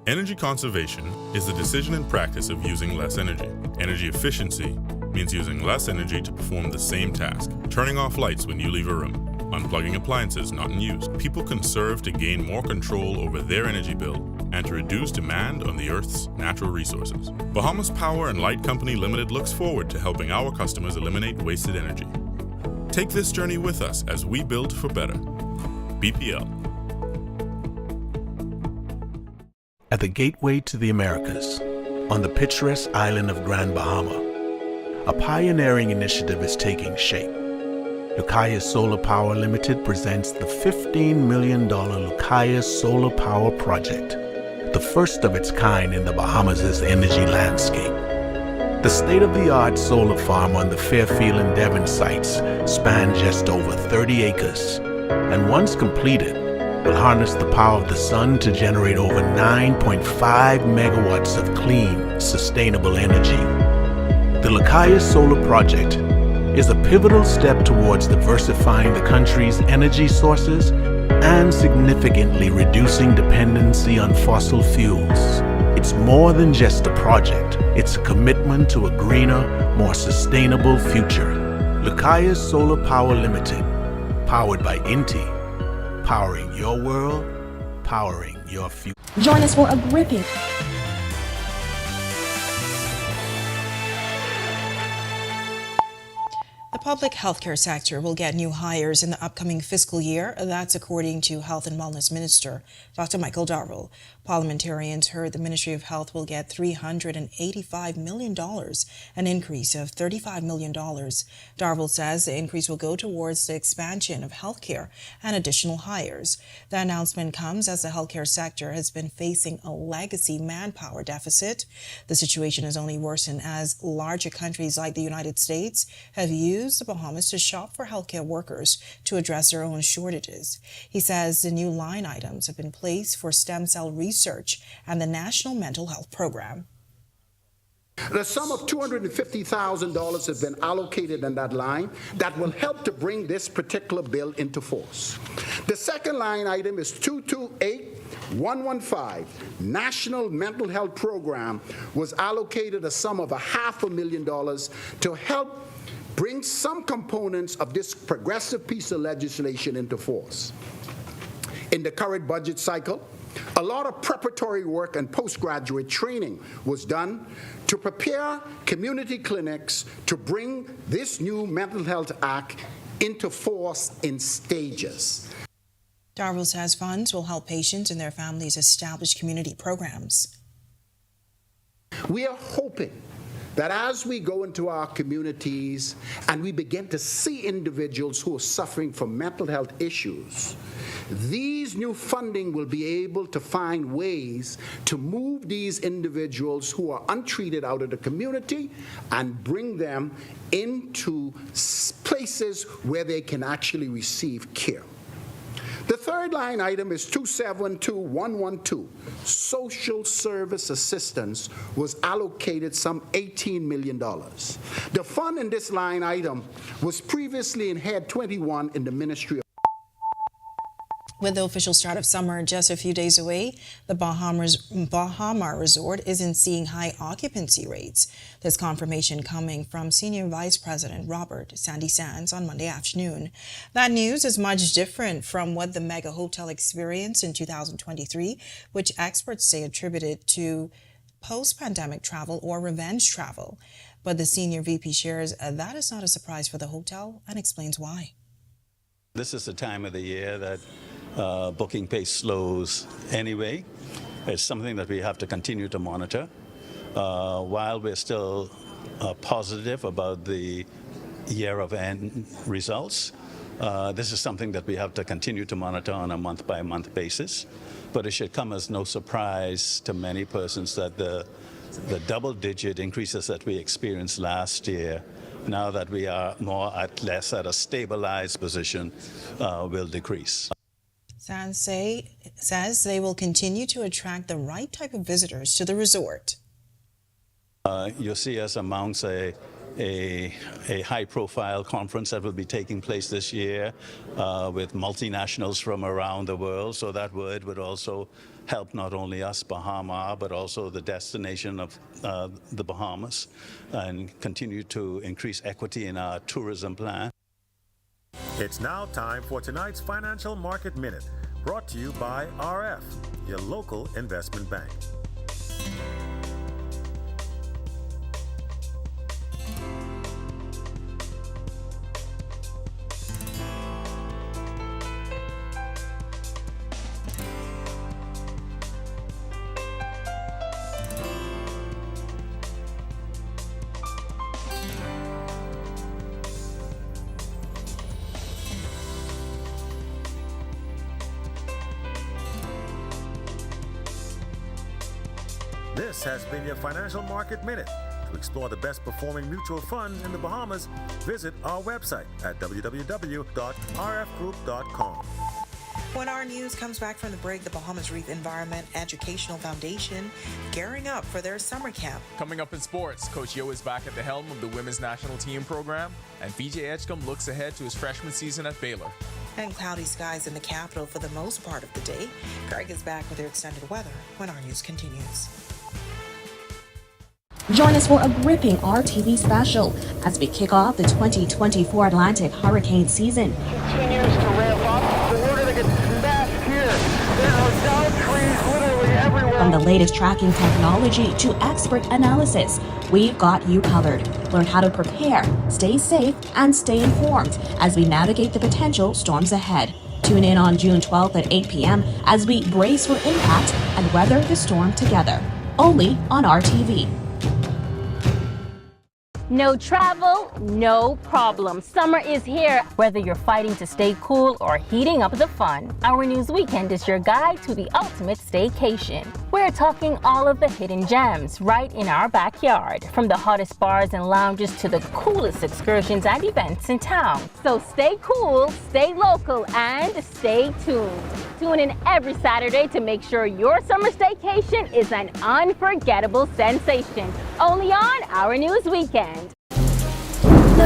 Speaker 18: Energy conservation is the decision and practice of using less energy. Energy efficiency means using less energy to perform the same task. Turning off lights when you leave a room. Unplugging appliances not in use. People conserve to gain more control over their energy bill and to reduce demand on the Earth's natural resources. Bahamas Power and Light Company Limited looks forward to helping our customers eliminate wasted energy. Take this journey with us as we build for better. BPL.
Speaker 19: At the gateway to the Americas, on the picturesque island of Grand Bahama, a pioneering initiative is taking shape. Lucaya Solar Power Limited presents the $15 million Lucaya Solar Power Project, the first of its kind in the Bahamas' energy landscape. The state-of-the-art solar farm on the Fairfield and Devon sites spans just over 30 acres, and once completed, will harness the power of the sun to generate over 9.5 megawatts of clean, sustainable energy. The Lucaya Solar Project is a pivotal step towards diversifying the country's energy sources and significantly reducing dependency on fossil fuels. It's more than just a project, it's a commitment to a greener, more sustainable future. Lucaya Solar Power Limited, powered by INTI. Powering your world, powering your future.
Speaker 9: Join us for a gripping
Speaker 22: The public healthcare sector will get new hires in the upcoming fiscal year. That's according to Health and Wellness Minister Dr. Michael Darville. Parliamentarians heard the Ministry of Health will get $385 million, an increase of $35 million. Darville says the increase will go towards the expansion of healthcare and additional hires. The announcement comes as the healthcare sector has been facing a legacy manpower deficit. The situation has only worsened as larger countries like the United States have used the Bahamas to shop for healthcare workers to address their own shortages. He says the new line items have been placed for stem cell research and the National Mental Health Program.
Speaker 20: The sum of $250,000 has been allocated in that line that will help to bring this particular bill into force. The second line item is 228-115. National Mental Health Program was allocated a sum of $500,000 to help bring some components of this progressive piece of legislation into force. In the current budget cycle, a lot of preparatory work and postgraduate training was done to prepare community clinics to bring this new Mental Health Act into force in stages.
Speaker 22: Darville says funds will help patients and their families establish community programs.
Speaker 20: We are hoping that as we go into our communities and we begin to see individuals who are suffering from mental health issues, these new funding will be able to find ways to move these individuals who are untreated out of the community and bring them into places where they can actually receive care. The third line item is 272-112. Social service assistance was allocated some $18 million. The fund in this line item was previously in Head 21 in the Ministry of
Speaker 22: With the official start of summer just a few days away, the Bahama Resort isn't seeing high occupancy rates. This confirmation coming from Senior Vice President Robert Sandy Sands on Monday afternoon. That news is much different from what the mega hotel experienced in 2023, which experts say attributed to post-pandemic travel or revenge travel. But the senior VP shares that is not a surprise for the hotel and explains why.
Speaker 14: This is the time of the year that booking pace slows anyway. It's something that we have to continue to monitor. While we're still positive about the year of end results, this is something that we have to continue to monitor on a month-by-month basis. But it should come as no surprise to many persons that the double-digit increases that we experienced last year, now that we are more or less at a stabilized position, will decrease.
Speaker 22: Says they will continue to attract the right type of visitors to the resort.
Speaker 14: You'll see us amongst a high-profile conference that will be taking place this year with multinationals from around the world. So that word would also help not only us, Bahama, but also the destination of the Bahamas, and continue to increase equity in our tourism plan.
Speaker 15: It's now time for tonight's Financial Market Minute, brought to you by RF, your local investment bank. This has been your Financial Market Minute. To explore the best performing mutual funds in the Bahamas, visit our website at www.rfgroup.com.
Speaker 23: When our news comes back from the break, the Bahamas Reef Environment Educational Foundation gearing up for their summer camp.
Speaker 16: Coming up in sports, Coach Yo is back at the helm of the women's national team program, and VJ Edgecombe looks ahead to his freshman season at Baylor.
Speaker 23: And cloudy skies in the capital for the most part of the day. Greg is back with your extended weather when our news continues.
Speaker 9: Join us for a gripping RTV special as we kick off the 2024 Atlantic hurricane season.
Speaker 10: Continues to ramp up, but we're going to get smashed here. There are down trees literally everywhere.
Speaker 9: From the latest tracking technology to expert analysis, we've got you covered. Learn how to prepare, stay safe, and stay informed as we navigate the potential storms ahead. Tune in on June 12th at 8 p.m. as we brace for impact and weather the storm together. Only on RTV.
Speaker 11: No travel, no problem. Summer is here, whether you're fighting to stay cool or heating up the fun. Our News Weekend is your guide to the ultimate staycation. We're talking all of the hidden gems right in our backyard, from the hottest bars and lounges to the coolest excursions and events in town. So stay cool, stay local, and stay tuned. Tune in every Saturday to make sure your summer staycation is an unforgettable sensation. Only on Our News Weekend.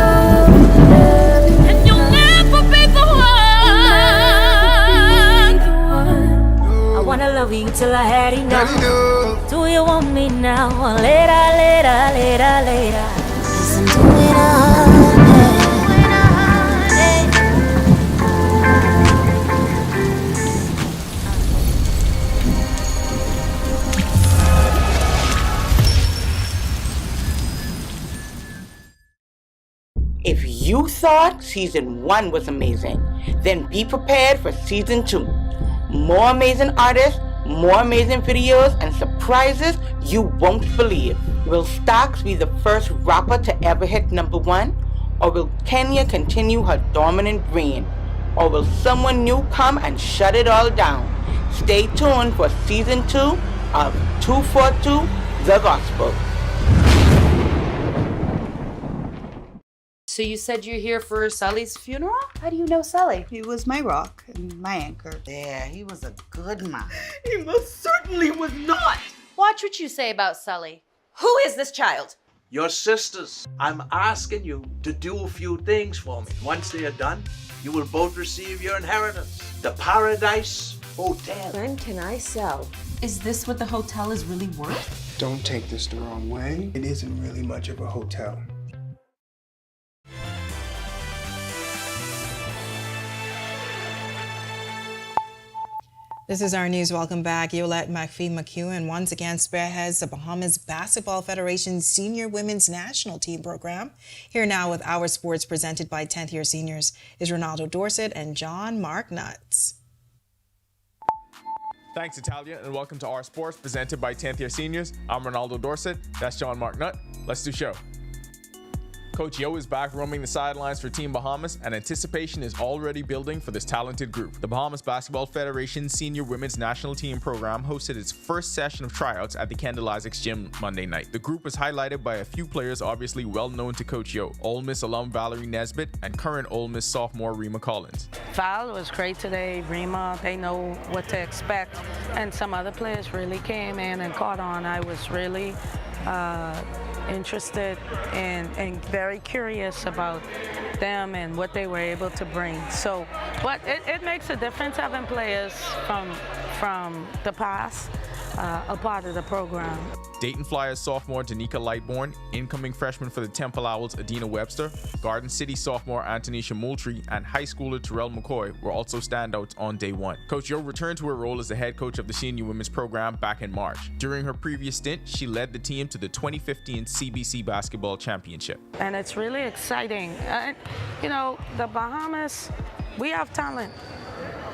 Speaker 12: And you'll never be the one. I wanna love you till I had enough. Do you want me now or later, later, later, later? Listen to it
Speaker 13: If you thought Season 1 was amazing, then be prepared for Season 2. More amazing artists, more amazing videos, and surprises you won't believe. Will Stax be the first rapper to ever hit #1? Or will Kenya continue her dominant reign? Or will someone new come and shut it all down? Stay tuned for Season 2 of 242 The Gospel.
Speaker 17: So you said you're here for Sully's funeral? How do you know Sully?
Speaker 21: He was my rock and my anchor.
Speaker 17: Yeah, he was a good man.
Speaker 21: He most certainly was not.
Speaker 17: Watch what you say about Sully. Who is this child?
Speaker 26: Your sisters. I'm asking you to do a few things for me. Once they are done, you will both receive your inheritance. The Paradise Hotel.
Speaker 17: When can I sell? Is this what the hotel is really worth?
Speaker 27: Don't take this the wrong way. It isn't really much of a hotel.
Speaker 22: This is our news. Welcome back. Yolette McPhee-McEwen once again spearheads the Bahamas Basketball Federation's Senior Women's National Team program. Here now with Our Sports, presented by 10th year seniors, is Ronaldo Dorset and John Mark Nuts.
Speaker 16: Thanks, Italia, and welcome to Our Sports, presented by 10th year seniors. I'm Ronaldo Dorset. That's John Mark Nutt. Let's do show. Coach Yo is back roaming the sidelines for Team Bahamas, and anticipation is already building for this talented group. The Bahamas Basketball Federation Senior Women's National Team program hosted its first session of tryouts at the Kendall Isaacs Gym Monday night. The group was highlighted by a few players obviously well known to Coach Yo: Ole Miss alum Valerie Nesbitt and current Ole Miss sophomore Rima Collins.
Speaker 1: Val was great today. Rima, they know what to expect, and some other players really came in and caught on. I was really interested and very curious about them and what they were able to bring. So, but it makes a difference having players from the past a part of the program.
Speaker 16: Dayton Flyers sophomore Danica Lightbourne, incoming freshman for the Temple Owls Adina Webster, Garden City sophomore Antonisha Moultrie, and high schooler Terrell McCoy were also standouts on day one. Coach Yo returned to her role as the head coach of the senior women's program back in March. During her previous stint, she led the team to the 2015 CBC Basketball Championship.
Speaker 1: And it's really exciting. You know, the Bahamas, we have talent.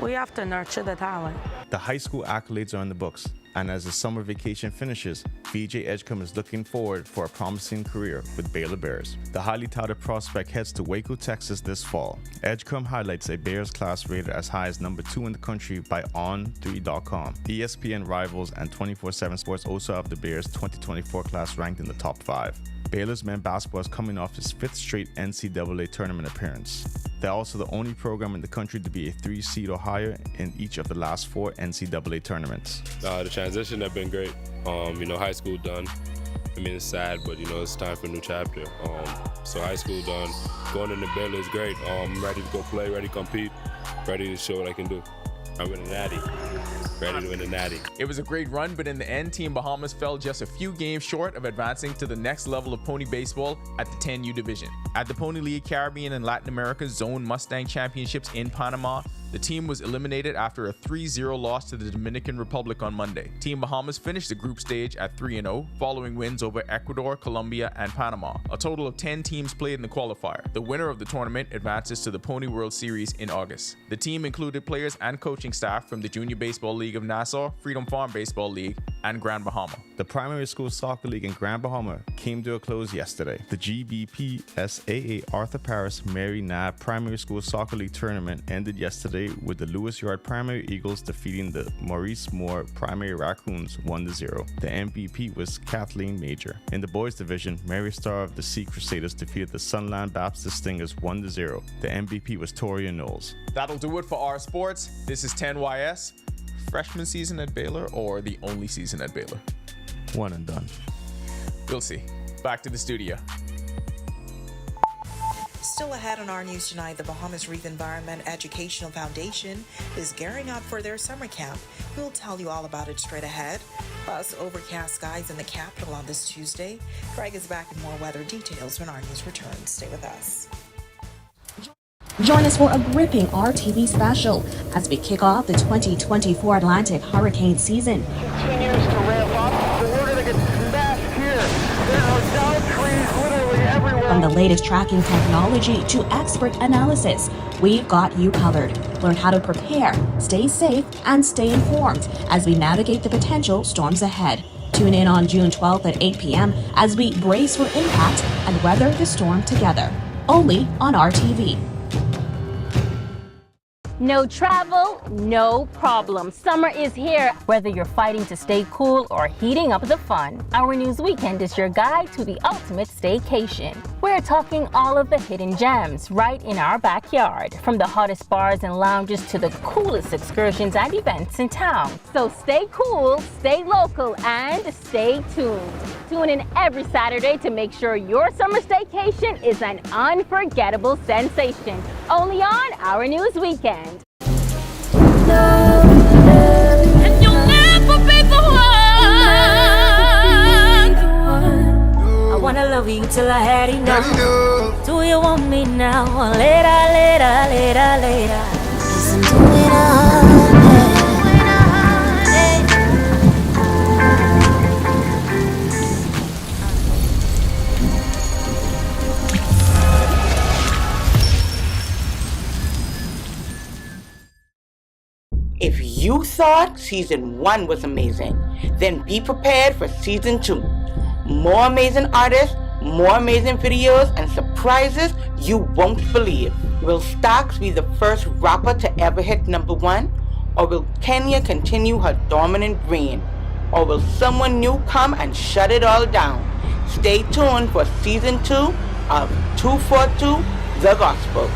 Speaker 1: We have to nurture the talent.
Speaker 2: The high school accolades are in the books, and as the summer vacation finishes, VJ Edgecombe is looking forward for a promising career with Baylor Bears. The highly touted prospect heads to Waco, Texas this fall. Edgecombe highlights a Bears class rated as high as number 2 in the country by On3.com. ESPN Rivals and 24/7 Sports also have the Bears' 2024 class ranked in the top 5. Baylor's men's basketball is coming off its 5th straight NCAA tournament appearance. They're also the only program in the country to be a 3 seed or higher in each of the last 4 NCAA tournaments.
Speaker 3: The transition has been great. High school done. I mean, it's sad, but it's time for a new chapter. So high school done. Going into Baylor is great. I'm ready to go play, ready to compete, ready to show what I can do. I'm winning natty. Ready to win the natty.
Speaker 16: It was a great run, but in the end, Team Bahamas fell just a few games short of advancing to the next level of pony baseball at the 10U division. At the Pony League Caribbean and Latin America Zone Mustang Championships in Panama, the team was eliminated after a 3-0 loss to the Dominican Republic on Monday. Team Bahamas finished the group stage at 3-0, following wins over Ecuador, Colombia, and Panama. A total of 10 teams played in the qualifier. The winner of the tournament advances to the Pony World Series in August. The team included players and coaching staff from the Junior Baseball League of Nassau, Freedom Farm Baseball League, and Grand Bahama.
Speaker 2: The Primary School Soccer League in Grand Bahama came to a close yesterday. The GBPSAA Arthur Paris Mary Knapp Primary School Soccer League tournament ended yesterday with the Lewis Yard Primary Eagles defeating the Maurice Moore Primary Raccoons 1-0. The MVP was Kathleen Major. In the boys division, Mary Star of the Sea Crusaders defeated the Sunland Baptist Stingers 1-0. The MVP was Toria Knowles.
Speaker 16: That'll do it for our sports. This is 10YS. Freshman season at Baylor or the only season at Baylor?
Speaker 2: One and done.
Speaker 16: We'll see. Back to the studio.
Speaker 23: Still ahead on our news tonight, the Bahamas Reef Environment Educational Foundation is gearing up for their summer camp. We'll tell you all about it straight ahead. Plus, overcast skies in the capital on this Tuesday. Greg is back with more weather details when our news returns. Stay with us.
Speaker 9: Join us for a gripping RTV special as we kick off the 2024 Atlantic hurricane season.
Speaker 10: Continues to ramp up, but we're going to get smashed here. There are down trees literally everywhere.
Speaker 9: From the latest tracking technology to expert analysis, we've got you covered. Learn how to prepare, stay safe, and stay informed as we navigate the potential storms ahead. Tune in on June 12th at 8 p.m. as we brace for impact and weather the storm together. Only on RTV.
Speaker 11: No travel, no problem. Summer is here, whether you're fighting to stay cool or heating up the fun. Our News Weekend is your guide to the ultimate staycation. We're talking all of the hidden gems right in our backyard, from the hottest bars and lounges to the coolest excursions and events in town. So stay cool, stay local, and stay tuned. Tune in every Saturday to make sure your summer staycation is an unforgettable sensation. Only on Our News Weekend.
Speaker 12: And you'll never be the one. I wanna love you till I had enough. Do you want me now or later, later, later, later? 'Cause I'm doing a
Speaker 13: you thought season 1 was amazing, then be prepared for season 2. More amazing artists, more amazing videos, and surprises you won't believe. Will Stax be the first rapper to ever hit #1? Or will Kenya continue her dominant reign? Or will someone new come and shut it all down? Stay tuned for season 2 of 242 The Gospel.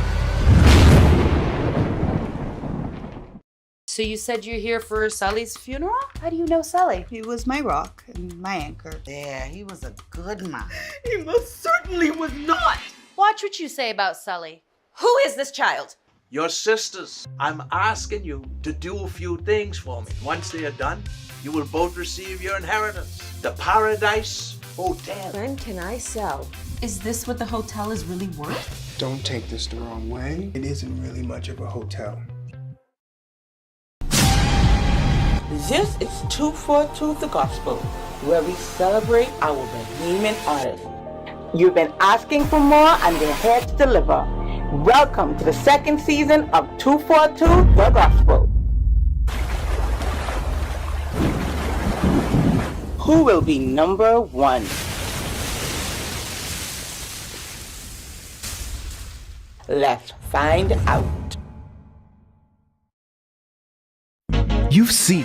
Speaker 17: So you said you're here for Sully's funeral? How do you know Sully?
Speaker 21: He was my rock and my anchor.
Speaker 4: Yeah, he was a good man.
Speaker 21: He most certainly was not.
Speaker 17: Watch what you say about Sully. Who is this child?
Speaker 26: Your sisters. I'm asking you to do a few things for me. Once they are done, you will both receive your inheritance. The Paradise Hotel.
Speaker 17: When can I sell? Is this what the hotel is really worth?
Speaker 27: Don't take this the wrong way. It isn't really much of a hotel.
Speaker 13: This is 242 The Gospel, where we celebrate our Bohemian artists. You've been asking for more and they're here to deliver. Welcome to the second season of 242 The Gospel. Who will be #1? Let's find out.
Speaker 5: You've seen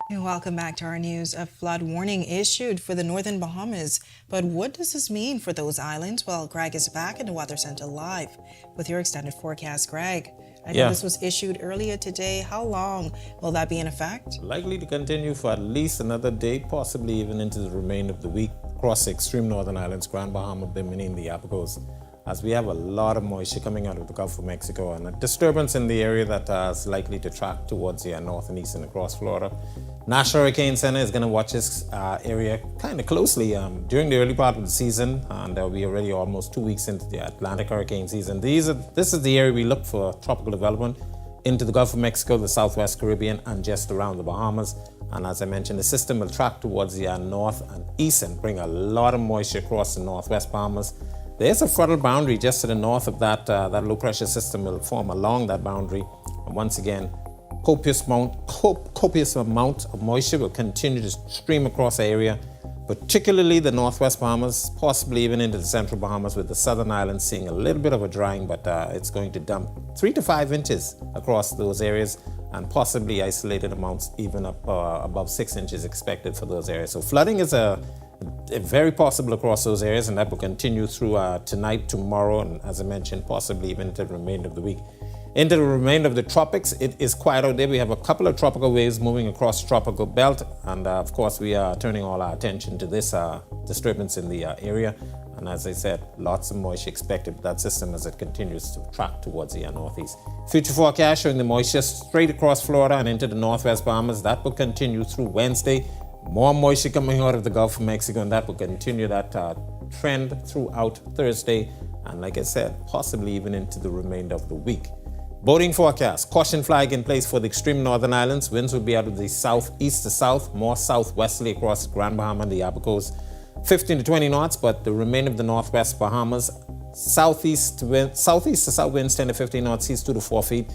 Speaker 22: Welcome back to our news. A flood warning issued for the northern Bahamas. But what does this mean for those islands? Well, Greg is back in the Weather Center live with your extended forecast. Greg, I know this was issued earlier today. How long will that be in effect?
Speaker 6: Likely to continue for at least another day, possibly even into the remainder of the week across the extreme northern islands, Grand Bahama, Bimini, and the Abacos, as we have a lot of moisture coming out of the Gulf of Mexico and a disturbance in the area that is likely to track towards the north and east and across Florida. National Hurricane Center is going to watch this area kind of closely during the early part of the season, and we're already almost 2 weeks into the Atlantic hurricane season. This is the area we look for tropical development into the Gulf of Mexico, the Southwest Caribbean, and just around the Bahamas. And as I mentioned, the system will track towards the north and east and bring a lot of moisture across the northwest Bahamas. There's a frontal boundary just to the north of that. That low pressure system will form along that boundary. And once again, copious amount of moisture will continue to stream across the area, particularly the northwest Bahamas, possibly even into the central Bahamas, with the southern islands seeing a little bit of a drying, but it's going to dump 3 to 5 inches across those areas, and possibly isolated amounts even up above 6 inches expected for those areas. So flooding is very possible across those areas, and that will continue through tonight, tomorrow, and as I mentioned, possibly even into the remainder of the week. Into the remainder of the tropics, it is quiet out there. We have a couple of tropical waves moving across the tropical belt, and of course we are turning all our attention to this disturbance in the area. And as I said, lots of moisture expected with that system as it continues to track towards the northeast. Future forecast showing the moisture straight across Florida and into the northwest Bahamas. That will continue through Wednesday. More moisture coming out of the Gulf of Mexico, and that will continue that trend throughout Thursday, and like I said, possibly even into the remainder of the week. Boating forecast, caution flag in place for the extreme northern islands. Winds will be out of the southeast to south, more southwesterly across Grand Bahama and the Abacos, 15 to 20 knots, but the remainder of the northwest Bahamas, southeast to south winds 10 to 15 knots, seas 2 to 4 feet.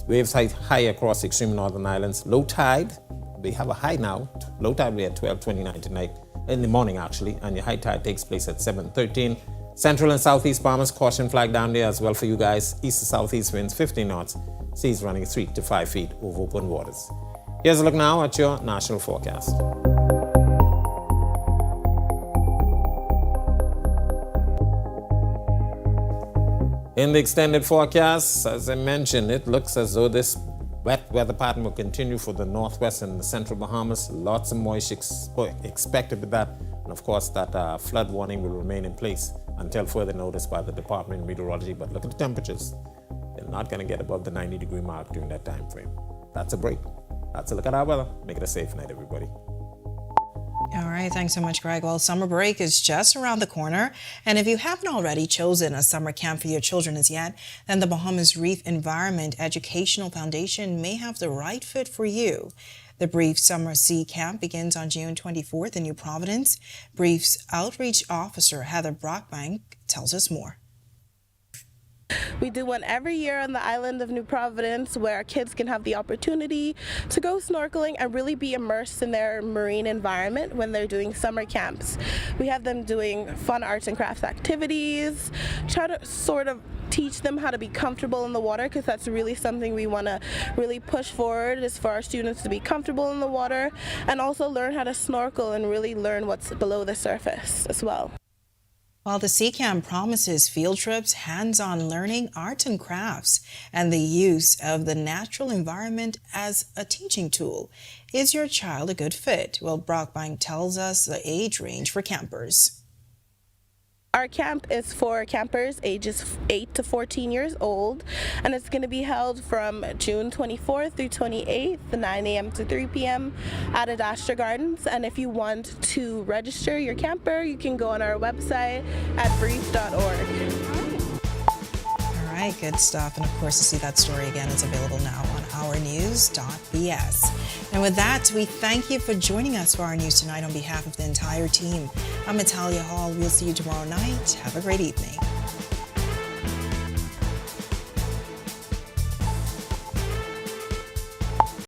Speaker 6: Waves high across the extreme northern islands. Low tide, we have a high now. Low tide will be at 12:29 tonight, in the morning actually, and your high tide takes place at 7:13. Central and southeast Bahamas, caution flag down there as well for you guys. East to southeast winds 15 knots, seas running 3 to 5 feet over open waters. Here's a look now at your national forecast. In the extended forecast, as I mentioned, it looks as though this wet weather pattern will continue for the northwest and the central Bahamas. Lots of moisture expected with that. And of course, that flood warning will remain in place until further notice by the Department of Meteorology. But look at the temperatures. They're not going to get above the 90-degree mark during that time frame. That's a break. That's a look at our weather. Make it a safe night, everybody.
Speaker 22: All right, thanks so much, Greg. Well, summer break is just around the corner, and if you haven't already chosen a summer camp for your children as yet, then the Bahamas Reef Environment Educational Foundation may have the right fit for you. The Brief Summer Sea Camp begins on June 24th in New Providence. Brief's Outreach Officer, Heather Brockbank, tells us more.
Speaker 7: We do one every year on the island of New Providence where kids can have the opportunity to go snorkeling and really be immersed in their marine environment when they're doing summer camps. We have them doing fun arts and crafts activities, try to sort of teach them how to be comfortable in the water, because that's really something we want to really push forward, is for our students to be comfortable in the water and also learn how to snorkel and really learn what's below the surface as well.
Speaker 22: While the Sea Camp promises field trips, hands-on learning, arts and crafts, and the use of the natural environment as a teaching tool. Is your child a good fit? Well, Brockbank tells us the age range for campers.
Speaker 7: Our camp is for campers ages 8 to 14 years old, and it's going to be held from June 24th through 28th, 9 a.m. to 3 p.m. at Adastra Gardens. And if you want to register your camper, you can go on our website at brief.org.
Speaker 22: All right, good stuff. And of course, to see that story again, it's available now on ournews.bs. And with that, we thank you for joining us for our news tonight on behalf of the entire team. I'm Natalia Hall. We'll see you tomorrow night. Have a great evening.